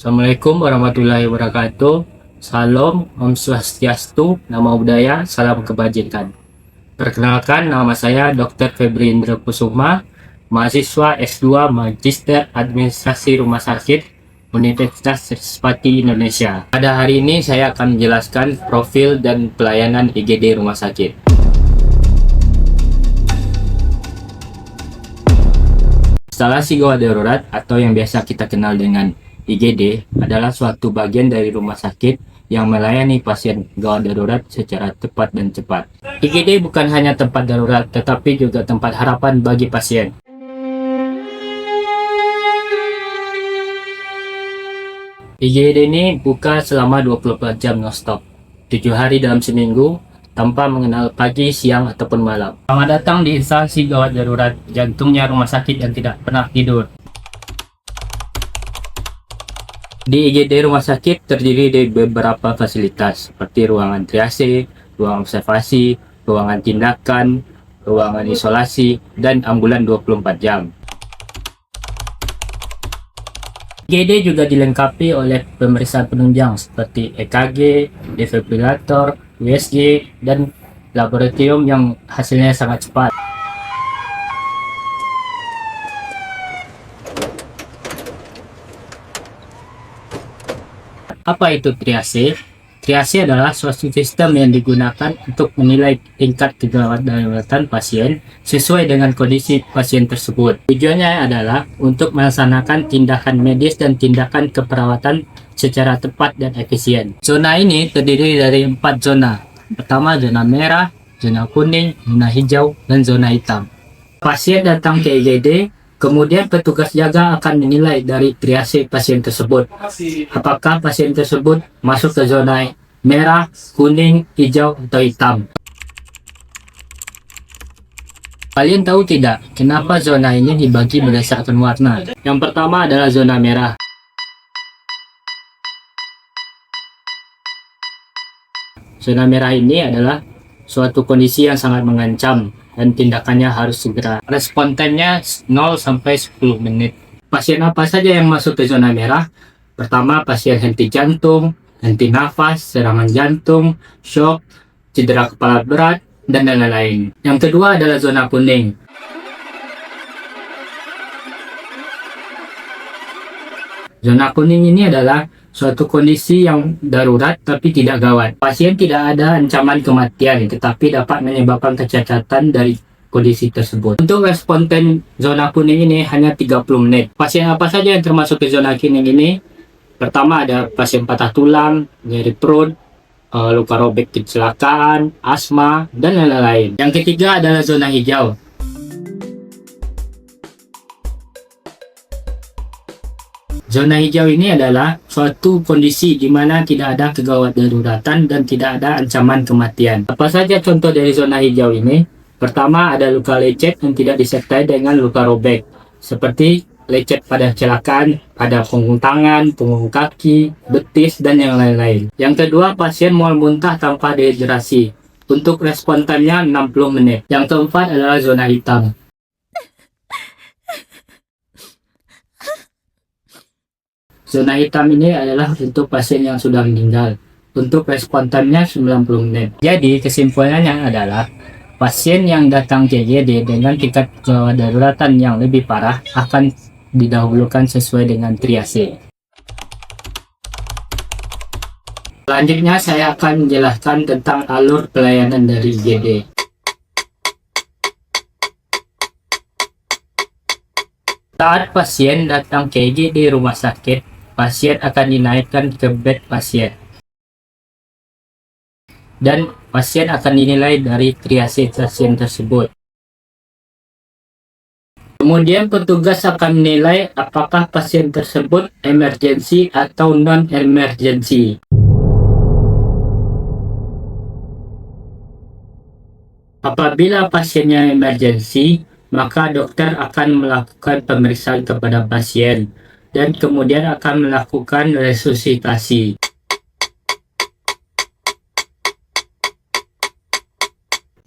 Assalamualaikum warahmatullahi wabarakatuh. Salam, Om Swastiastu, Namo Buddhaya, Salam Kebajikan. Perkenalkan, nama saya Dr. Febri Indra Kusuma, mahasiswa S2 Magister Administrasi Rumah Sakit Universitas Srispati Indonesia. Pada hari ini saya akan menjelaskan profil dan pelayanan IGD rumah sakit. Instalasi gawat darurat atau yang biasa kita kenal dengan IGD adalah suatu bagian dari rumah sakit yang melayani pasien gawat darurat secara tepat dan cepat. IGD bukan hanya tempat darurat, tetapi juga tempat harapan bagi pasien. IGD ini buka selama 24 jam non-stop, 7 hari dalam seminggu, tanpa mengenal pagi, siang, ataupun malam. Selamat datang di instansi gawat darurat, jantungnya rumah sakit yang tidak pernah tidur. Di IGD rumah sakit terdiri dari beberapa fasilitas seperti ruangan triase, ruang observasi, ruangan tindakan, ruangan isolasi, dan ambulan 24 jam. IGD juga dilengkapi oleh pemeriksaan penunjang seperti EKG, defibrilator, USG, dan laboratorium yang hasilnya sangat cepat. Apa itu triase? Triase adalah suatu sistem yang digunakan untuk menilai tingkat kegawat daruratan pasien sesuai dengan kondisi pasien tersebut. Tujuannya adalah untuk melaksanakan tindakan medis dan tindakan keperawatan secara tepat dan efisien. Zona ini terdiri dari 4 zona. Pertama, zona merah, zona kuning, zona hijau, dan zona hitam. Pasien datang ke IGD, kemudian petugas jaga akan menilai dari triase pasien tersebut. Apakah pasien tersebut masuk ke zona merah, kuning, hijau, atau hitam. Kalian tahu tidak, kenapa zona ini dibagi berdasarkan warna? Yang pertama adalah zona merah. Zona merah ini adalah suatu kondisi yang sangat mengancam dan tindakannya harus segera. Respon time-nya 0 sampai 10 menit. Pasien apa saja yang masuk ke zona merah? Pertama, pasien henti jantung, henti nafas, serangan jantung, shock, cedera kepala berat, dan lain-lain. Yang kedua adalah zona kuning. Zona kuning ini adalah suatu kondisi yang darurat tapi tidak gawat. Pasien tidak ada ancaman kematian, tetapi dapat menyebabkan kecacatan dari kondisi tersebut. Untuk respon time zona kuning ini hanya 30 menit. Pasien apa saja yang termasuk ke zona kuning ini? Pertama ada pasien patah tulang, nyeri perut, luka robek kecelakaan, asma, dan lain-lain. Yang ketiga adalah zona hijau. Zona hijau ini adalah suatu kondisi di mana tidak ada kegawat daruratan dan tidak ada ancaman kematian. Apa saja contoh dari zona hijau ini? Pertama, ada luka lecet yang tidak disertai dengan luka robek, seperti lecet pada kecelakaan, pada punggung tangan, punggung kaki, betis, dan yang lain-lain. Yang kedua, pasien mual muntah tanpa dehidrasi. Untuk respon time-nya 60 menit. Yang keempat adalah zona hitam. Zona hitam ini adalah untuk pasien yang sudah meninggal. Untuk respon time-nya 90 menit. Jadi kesimpulannya adalah pasien yang datang ke IGD dengan tingkat gawat daruratan yang lebih parah akan didahulukan sesuai dengan triase. Selanjutnya saya akan menjelaskan tentang alur pelayanan dari IGD. Saat pasien datang ke IGD rumah sakit, pasien akan dinaikkan ke bed pasien. Dan pasien akan dinilai dari triase pasien tersebut. Kemudian petugas akan menilai apakah pasien tersebut emergency atau non-emergency. Apabila pasiennya emergency, maka dokter akan melakukan pemeriksaan kepada pasien dan kemudian akan melakukan resusitasi.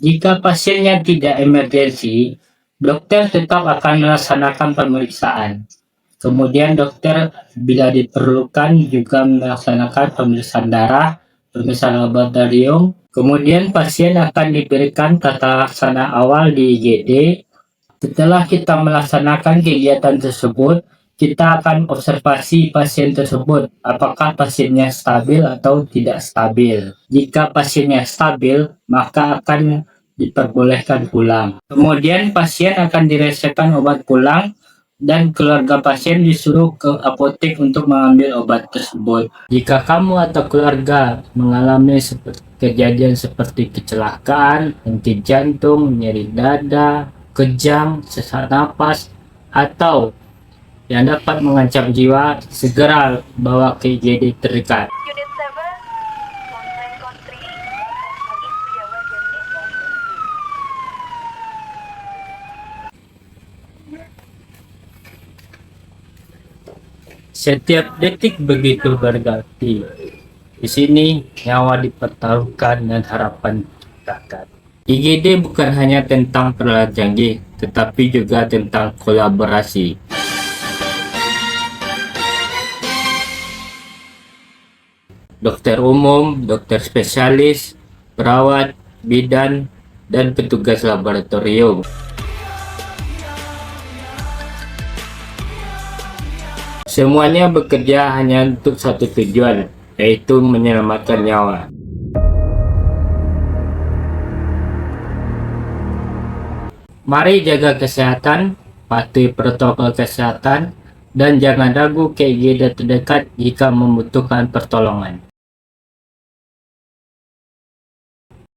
Jika pasiennya tidak emergensi, dokter tetap akan melaksanakan pemeriksaan. Kemudian dokter bila diperlukan juga melaksanakan pemeriksaan darah, pemeriksaan laboratorium. Kemudian pasien akan diberikan tata laksana awal di IGD. Setelah kita melaksanakan kegiatan tersebut, kita akan observasi pasien tersebut, apakah pasiennya stabil atau tidak stabil. Jika pasiennya stabil, maka akan diperbolehkan pulang. Kemudian pasien akan diresepkan obat pulang dan keluarga pasien disuruh ke apotek untuk mengambil obat tersebut. Jika kamu atau keluarga mengalami kejadian seperti kecelakaan, henti jantung, nyeri dada, kejang, sesak napas, atau yang dapat mengancam jiwa, segera bawa ke IGD terdekat. Unit 7, Mountain Country, East Jawa Setiap detik begitu berarti. Di sini nyawa dipertaruhkan dan harapan diciptakan. IGD bukan hanya tentang peralatan canggih, tetapi juga tentang kolaborasi. Dokter umum, dokter spesialis, perawat, bidan, dan petugas laboratorium. Semuanya bekerja hanya untuk satu tujuan, yaitu menyelamatkan nyawa. Mari jaga kesehatan, patuhi protokol kesehatan, dan jangan ragu ke IGD terdekat jika membutuhkan pertolongan.